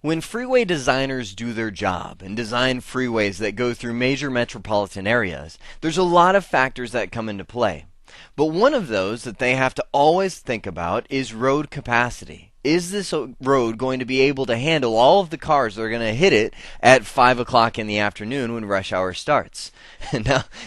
When freeway designers do their job and design freeways that go through major metropolitan areas, there's a lot of factors that come into play. But one of those that they have to always think about is road capacity. Is this road going to be able to handle all of the cars that are going to hit it at 5 o'clock in the afternoon when rush hour starts?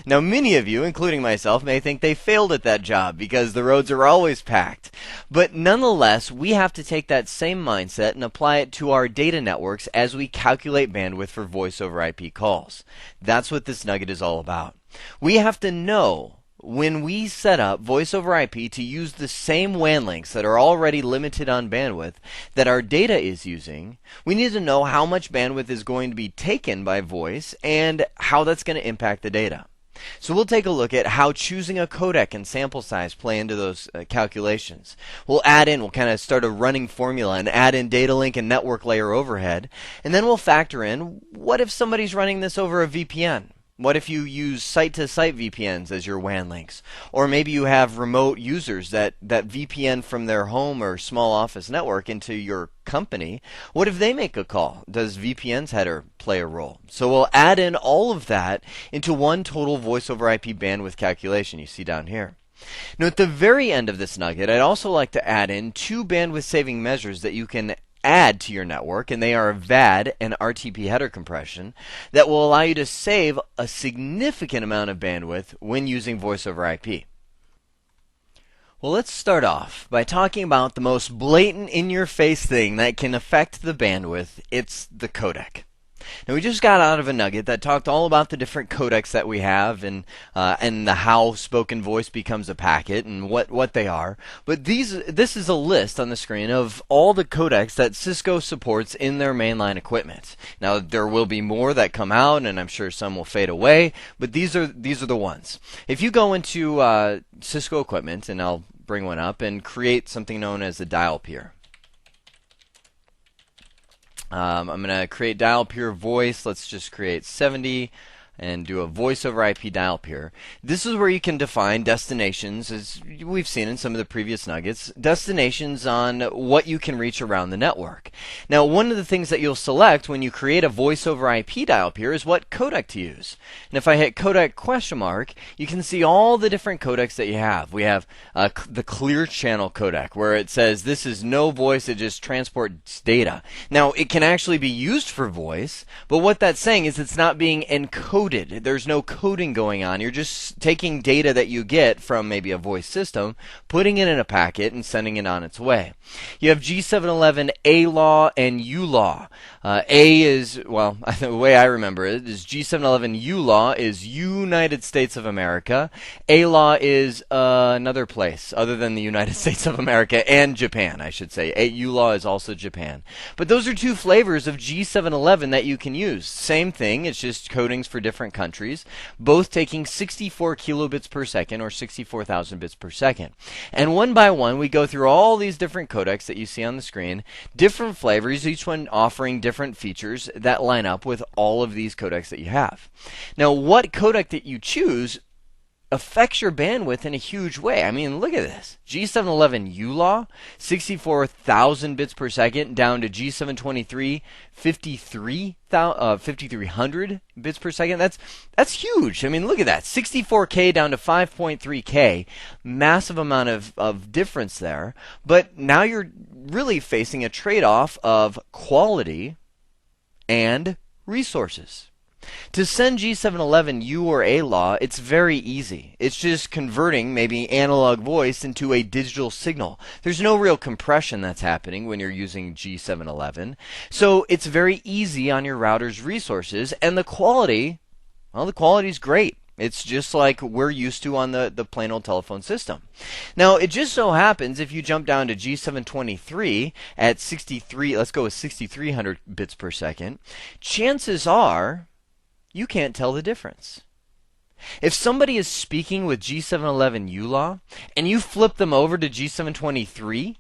Now, many of you, including myself, may think they failed at that job because the roads are always packed. But nonetheless, we have to take that same mindset and apply it to our data networks as we calculate bandwidth for voice over IP calls. That's what this nugget is all about. We have to know when we set up voice over IP to use the same WAN links that are already limited on bandwidth that our data is using, we need to know how much bandwidth is going to be taken by voice and how that's going to impact the data. So we'll take a look at how choosing a codec and sample size play into those calculations. We'll kind of start a running formula and add in data link and network layer overhead, and then we'll factor in, what if somebody's running this over a VPN? What if you use site-to-site VPNs as your WAN links? Or maybe you have remote users that VPN from their home or small office network into your company. What if they make a call? Does VPN's header play a role? So we'll add in all of that into one total voice over IP bandwidth calculation you see down here. Now at the very end of this nugget, I'd also like to add in two bandwidth saving measures that you can add to your network, and they are VAD and RTP header compression, that will allow you to save a significant amount of bandwidth when using voice over IP. Well, let's start off by talking about the most blatant in-your-face thing that can affect the bandwidth. It's the codec. Now, we just got out of a nugget that talked all about the different codecs that we have and the how spoken voice becomes a packet and what they are. But this is a list on the screen of all the codecs that Cisco supports in their mainline equipment. Now, there will be more that come out, and I'm sure some will fade away, but these are the ones. If you go into Cisco equipment, and I'll bring one up, and create something known as a dial peer. I'm going to create dial peer voice. Let's just create 70 and do a voice over IP dial peer. This is where you can define destinations, as we've seen in some of the previous nuggets, destinations on what you can reach around the network. Now, one of the things that you'll select when you create a voice over IP dial peer is what codec to use. And if I hit codec question mark, you can see all the different codecs that you have. We have the clear channel codec, where it says this is no voice, it just transports data. Now, it can actually be used for voice, but what that's saying is it's not being encoded. There's no coding going on. You're just taking data that you get from maybe a voice system, putting it in a packet, and sending it on its way. You have G711 A-Law and U-Law. A is, well, the way I remember it is G711 U-Law is United States of America. A-Law is another place other than the United States of America and Japan, I should say. U-Law is also Japan. But those are two flavors of G711 that you can use. Same thing, it's just codings for different countries, both taking 64 kilobits per second or 64,000 bits per second. And one by one, we go through all these different codecs that you see on the screen, different flavors, each one offering different features that line up with all of these codecs that you have. Now, what codec that you choose affects your bandwidth in a huge way. I mean, look at this. G711 U-Law, 64,000 bits per second, down to G723, 5,300 bits per second. That's huge. I mean, look at that. 64K down to 5.3K. Massive amount of difference there. But now you're really facing a trade-off of quality and resources. To send G711 U or A-Law, it's very easy. It's just converting maybe analog voice into a digital signal. There's no real compression that's happening when you're using G711. So it's very easy on your router's resources, and the quality, well, the quality's great. It's just like we're used to on the plain old telephone system. Now, it just so happens if you jump down to G723 at 63, let's go with 6,300 bits per second, chances are you can't tell the difference. If somebody is speaking with G711 U-Law and you flip them over to G723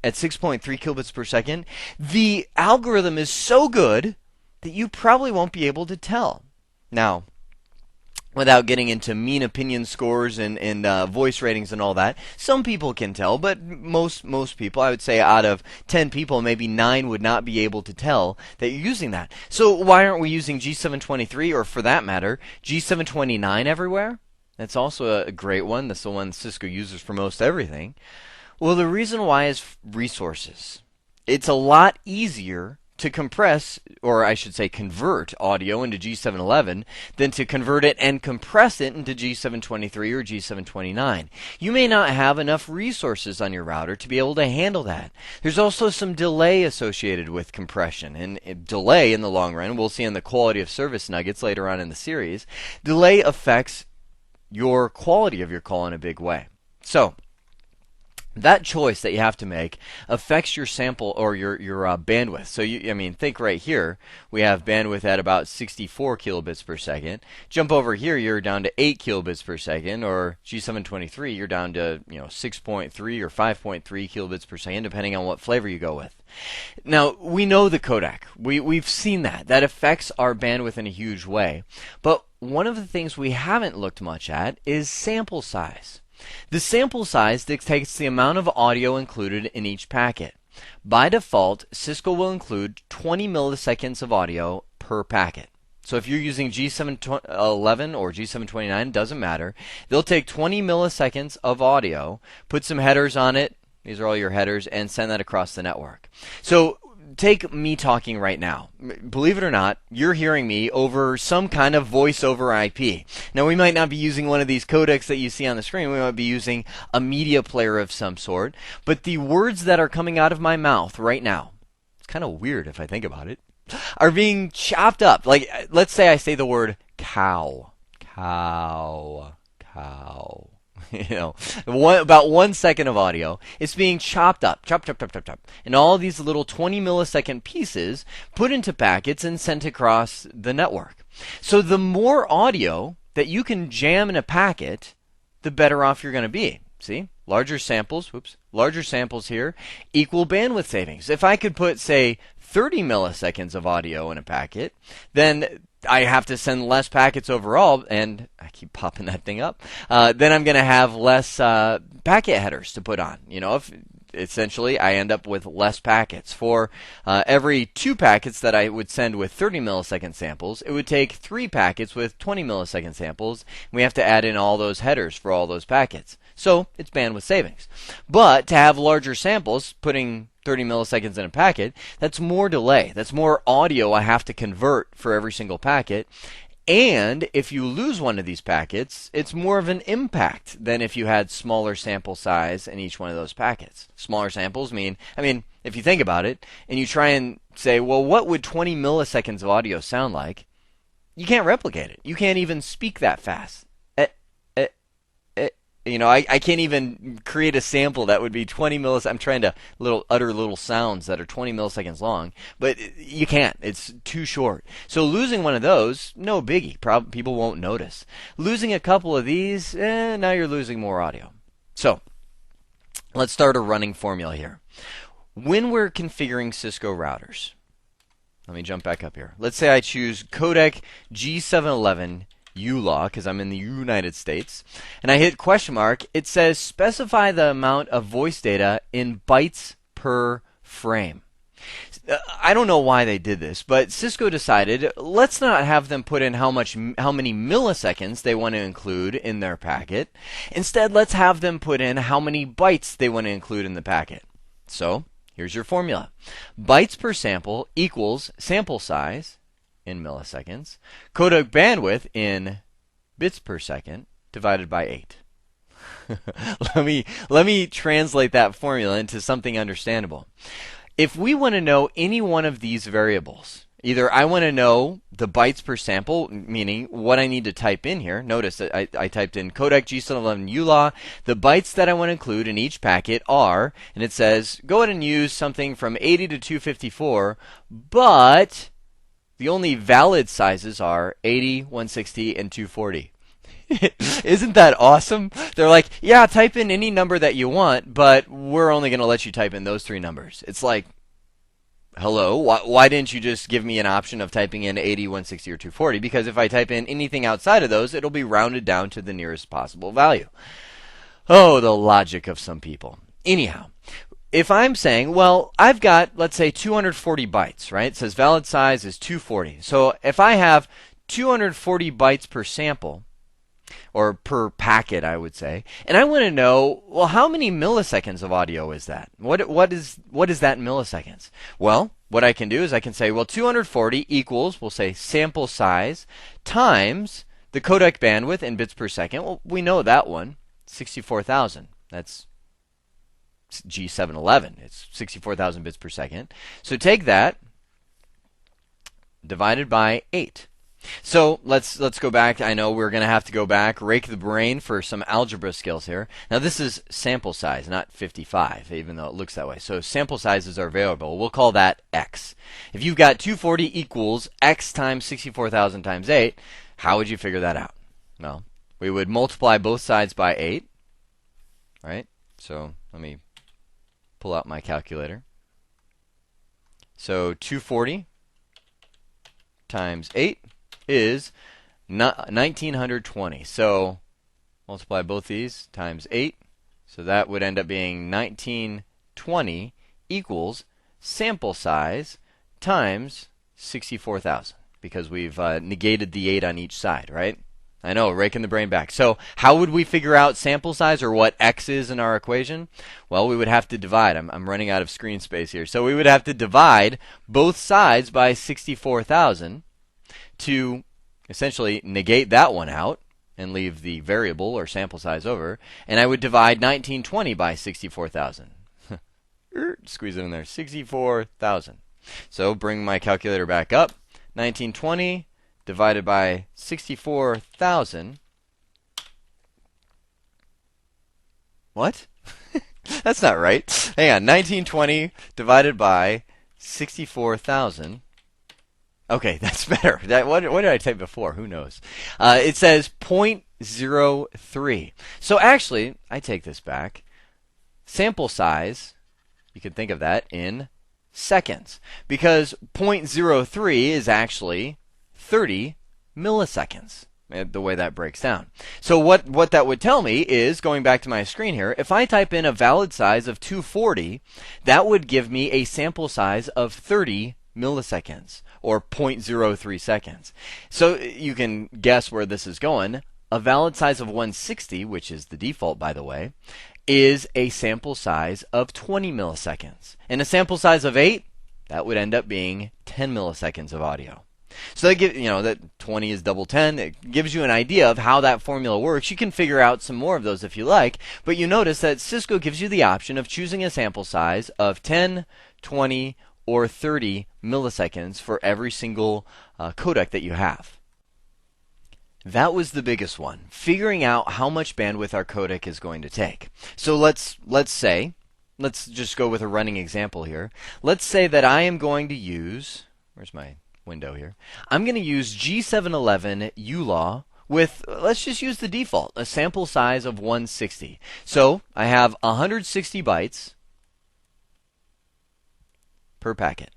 at 6.3 kilobits per second, the algorithm is so good that you probably won't be able to tell. Now, without getting into mean opinion scores and voice ratings and all that. Some people can tell, but most people, I would say out of 10 people, maybe 9 would not be able to tell that you're using that. So why aren't we using G723 or, for that matter, G729 everywhere? That's also a great one. That's the one Cisco uses for most everything. Well, the reason why is resources. It's a lot easier to compress, or I should say convert, audio into G711 than to convert it and compress it into G723 or G729. You may not have enough resources on your router to be able to handle that. There's also some delay associated with compression, and delay in the long run, we'll see in the quality of service nuggets later on in the series, delay affects your quality of your call in a big way. So that choice that you have to make affects your sample or your bandwidth. So think right here, we have bandwidth at about 64 kilobits per second. Jump over here, you're down to 8 kilobits per second, or G723, you're down to 6.3 or 5.3 kilobits per second, depending on what flavor you go with. Now, we know the codec. We've seen that. That affects our bandwidth in a huge way. But one of the things we haven't looked much at is sample size. The sample size dictates the amount of audio included in each packet. By default, Cisco will include 20 milliseconds of audio per packet. So if you're using G711 or G729, it doesn't matter. They'll take 20 milliseconds of audio, put some headers on it, these are all your headers, and send that across the network. So take me talking right now. Believe it or not, you're hearing me over some kind of voice over IP. Now, we might not be using one of these codecs that you see on the screen. We might be using a media player of some sort. But the words that are coming out of my mouth right now, it's kind of weird if I think about it, are being chopped up. Like, let's say I say the word cow. Cow. Cow. About 1 second of audio. It's being chopped up, chop, and all these little 20 millisecond pieces put into packets and sent across the network. So the more audio that you can jam in a packet, the better off you're going to be. See? Larger samples here equal bandwidth savings. If I could put, say, 30 milliseconds of audio in a packet, then I have to send less packets overall, and I keep popping that thing up. Then I'm going to have less packet headers to put on. If essentially I end up with less packets. For every 2 packets that I would send with 30 millisecond samples, it would take 3 packets with 20 millisecond samples. We have to add in all those headers for all those packets. So it's bandwidth savings. But to have larger samples, putting 30 milliseconds in a packet, that's more delay. That's more audio I have to convert for every single packet. And if you lose one of these packets, it's more of an impact than if you had smaller sample size in each one of those packets. Smaller samples mean, if you think about it, and you try and say, well, what would 20 milliseconds of audio sound like? You can't replicate it. You can't even speak that fast. I can't even create a sample that would be 20 milliseconds. I'm trying to utter little sounds that are 20 milliseconds long, but you can't. It's too short. So losing one of those, no biggie. People won't notice. Losing a couple of these, now you're losing more audio. So let's start a running formula here. When we're configuring Cisco routers, let me jump back up here. Let's say I choose codec G711 ULaw, because I'm in the United States, and I hit question mark. It says specify the amount of voice data in bytes per frame. I don't know why they did this, but Cisco decided let's not have them put in how many milliseconds they want to include in their packet. Instead, let's have them put in how many bytes they want to include in the packet. So here's your formula. Bytes per sample equals sample size in milliseconds, codec bandwidth in bits per second divided by 8. let me translate that formula into something understandable. If we want to know any one of these variables, either I want to know the bytes per sample, meaning what I need to type in here. Notice that I typed in codec G711 ULaw. The bytes that I want to include in each packet are, and it says go ahead and use something from 80 to 254, but the only valid sizes are 80, 160, and 240. Isn't that awesome? They're like, yeah, type in any number that you want, but we're only going to let you type in those 3 numbers. It's like, hello, why didn't you just give me an option of typing in 80, 160, or 240? Because if I type in anything outside of those, it'll be rounded down to the nearest possible value. Oh, the logic of some people. Anyhow, if I'm saying, well, I've got, let's say, 240 bytes, right? It says valid size is 240. So if I have 240 bytes per sample, or per packet, I would say, and I want to know, well, how many milliseconds of audio is that? What is that in milliseconds? Well, what I can do is I can say, well, 240 equals, we'll say, sample size times the codec bandwidth in bits per second. Well, we know that one, 64,000. That's G711. It's 64,000 bits per second. So take that divided by 8. So let's go back. I know we're going to have to go back, rake the brain for some algebra skills here. Now this is sample size, not 55, even though it looks that way. So sample size is our variable. We'll call that x. If you've got 240 equals x times 64,000 times 8, how would you figure that out? Well, we would multiply both sides by 8, right? So let me pull out my calculator. So 240 times 8 is 1920. So multiply both these times 8. So that would end up being 1920 equals sample size times 64,000, because we've negated the 8 on each side, right? I know, raking the brain back. So how would we figure out sample size, or what x is in our equation? Well, we would have to divide. I'm running out of screen space here. So we would have to divide both sides by 64,000 to essentially negate that one out and leave the variable or sample size over. And I would divide 1920 by 64,000. Squeeze it in there. 64,000. So bring my calculator back up. 1920 divided by 64,000. What? That's not right. Hang on. 1920 divided by 64,000. Okay, that's better. What did I type before? Who knows? It says 0.03. So actually, I take this back. Sample size, you can think of that in seconds, because 0.03 is actually 30 milliseconds, the way that breaks down. So what that would tell me is, going back to my screen here, if I type in a valid size of 240, that would give me a sample size of 30 milliseconds, or 0.03 seconds. So you can guess where this is going. A valid size of 160, which is the default, by the way, is a sample size of 20 milliseconds. And a sample size of 8, that would end up being 10 milliseconds of audio. So that that 20 is double 10. It gives you an idea of how that formula works. You can figure out some more of those if you like, but you notice that Cisco gives you the option of choosing a sample size of 10, 20, or 30 milliseconds for every single codec that you have. That was the biggest one, figuring out how much bandwidth our codec is going to take. So let's just go with a running example here. Let's say that I am going to use, where's my window here? I'm going to use G711 ULAW with, let's just use the default, a sample size of 160. So I have 160 bytes per packet.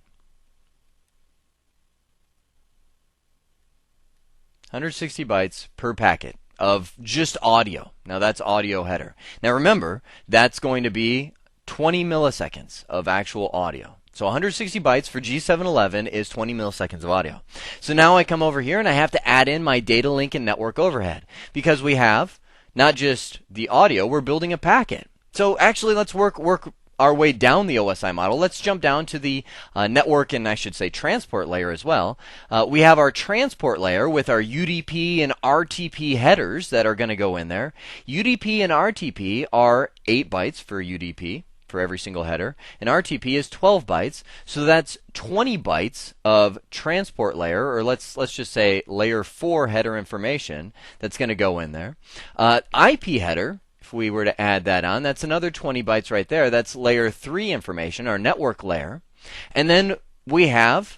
160 bytes per packet of just audio. Now that's audio header. Now remember, that's going to be 20 milliseconds of actual audio. So 160 bytes for G711 is 20 milliseconds of audio. So now I come over here and I have to add in my data link and network overhead, because we have not just the audio, we're building a packet. So actually, let's work our way down the OSI model. Let's jump down to the network, and I should say transport layer as well. We have our transport layer with our UDP and RTP headers that are going to go in there. UDP and RTP are 8 bytes for UDP for every single header, and RTP is 12 bytes. So that's 20 bytes of transport layer, or let's just say layer 4 header information that's going to go in there. IP header, if we were to add that on, that's another 20 bytes right there. That's layer 3 information, our network layer. And then we have,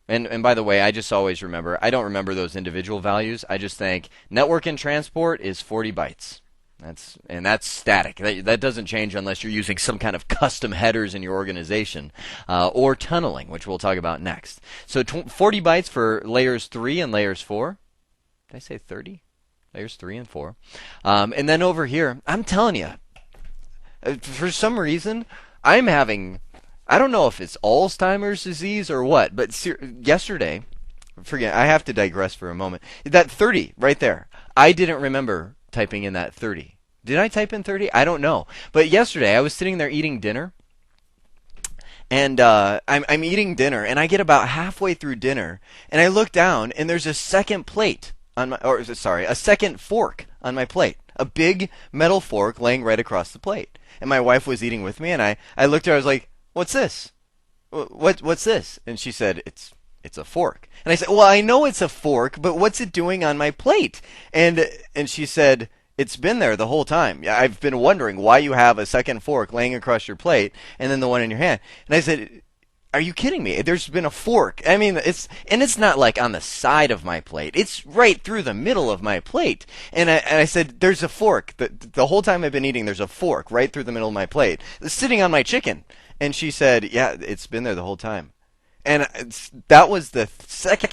and by the way, I just always remember, I don't remember those individual values. I just think network and transport is 40 bytes. That's static. That doesn't change unless you're using some kind of custom headers in your organization, or tunneling, which we'll talk about next. So 40 bytes for layers 3 and layers 4. Did I say 30? Layers 3 and 4. And then over here, I'm telling you, for some reason, I'm having, I don't know if it's Alzheimer's disease or what, but yesterday, forget, I have to digress for a moment. That 30 right there, I didn't remember typing in that 30. Did I type in 30? I don't know. But yesterday, I was sitting there eating dinner, and I'm eating dinner, and I get about halfway through dinner, and I look down, and there's a second plate on my, or sorry, a second fork on my plate. A big metal fork laying right across the plate. And my wife was eating with me, and I looked at her, I was like, "What's this? What's this?" And she said, It's a fork. And I said, "Well, I know it's a fork, but what's it doing on my plate?" And she said, "It's been there the whole time. I've been wondering why you have a second fork laying across your plate and then the one in your hand." And I said, "Are you kidding me? There's been a fork. I mean, it's not like on the side of my plate. It's right through the middle of my plate." And I said, "There's a fork. The whole time I've been eating, there's a fork right through the middle of my plate. It's sitting on my chicken." And she said, "Yeah, it's been there the whole time." And that was the second